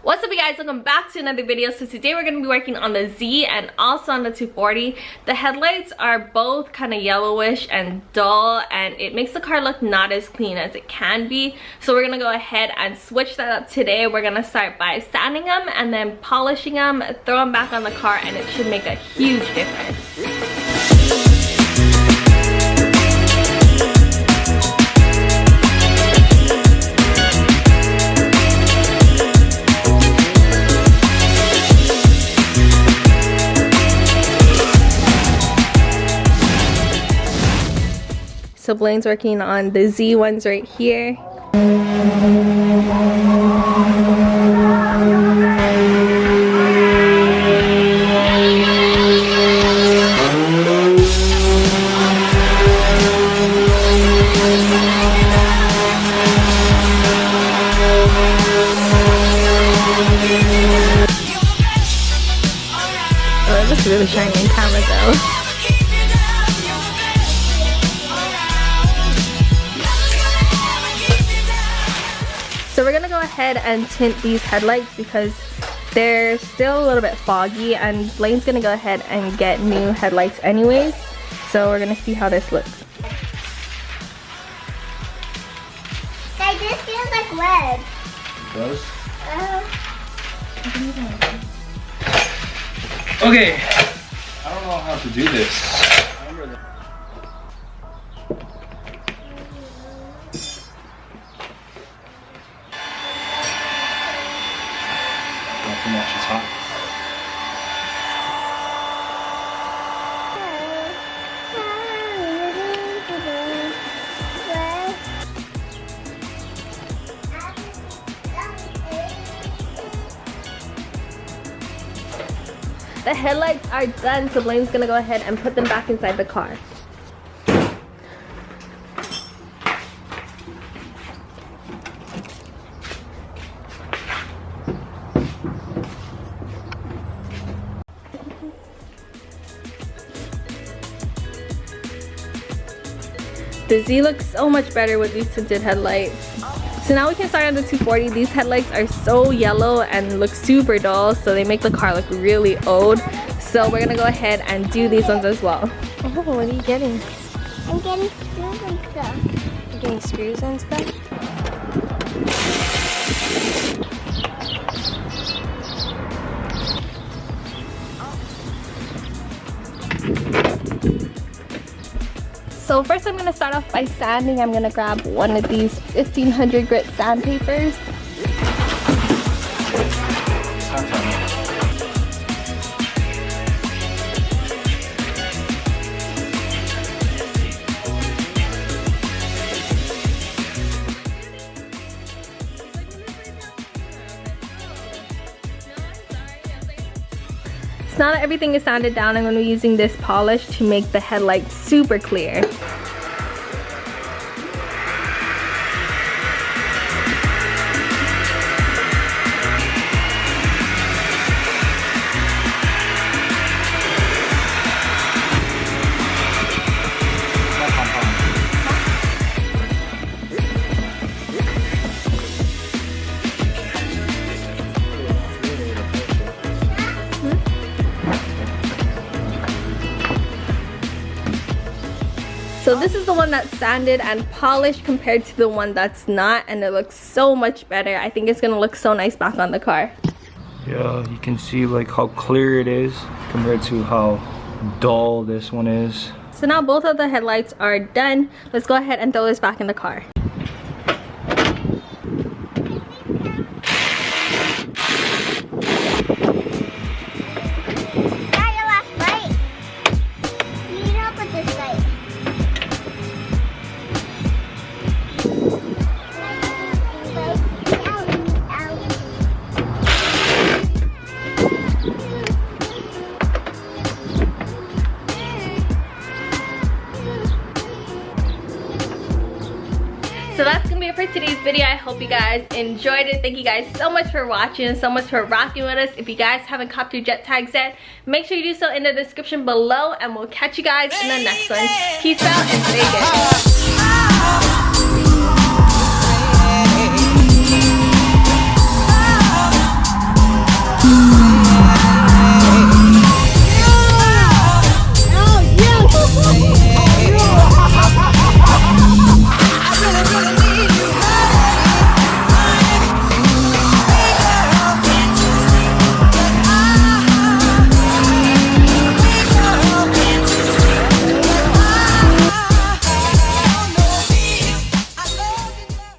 What's up you guys, welcome back to another video. So today we're going to be working on the Z and also on the 240. The headlights are both kind of yellowish and dull, and it makes the car look not as clean as it can be. So we're going to go ahead and switch that up today. We're going to start by sanding them and then polishing them, throw them back on the car, and it should make a huge difference. So Blaine's working on the Z ones right here. Oh, it looks really shiny in camera though. So we're gonna go ahead and tint these headlights because they're still a little bit foggy, and Blaine's gonna go ahead and get new headlights anyways. So we're gonna see how this looks. Guys, this feels like lead. It does? Okay, I don't know how to do this. Not too much, it's hot. The headlights are done, so Blaine's gonna go ahead and put them back inside the car. The Z looks so much better with these tinted headlights. So now we can start on the 240. These headlights are so yellow and look super dull, so they make the car look really old. So we're gonna go ahead and do these ones as well. Oh, what are you getting? I'm getting screws and stuff. You're getting screws and stuff? So first I'm going to start off by sanding. I'm going to grab one of these 1500 grit sandpapers. So now that everything is sanded down, I'm going to be using this polish to make the headlights super clear. So this is the one that's sanded and polished compared to the one that's not, and it looks so much better. I think it's gonna look so nice back on the car. Yeah, you can see like how clear it is compared to how dull this one is. So now both of the headlights are done. Let's go ahead and throw this back in the car. So that's gonna be it for today's video. I hope you guys enjoyed it. Thank you guys so much for watching and so much for rocking with us. If you guys haven't copped your jet tags yet, make sure you do so in the description below, and we'll catch you guys in the next one. Peace out and stay good.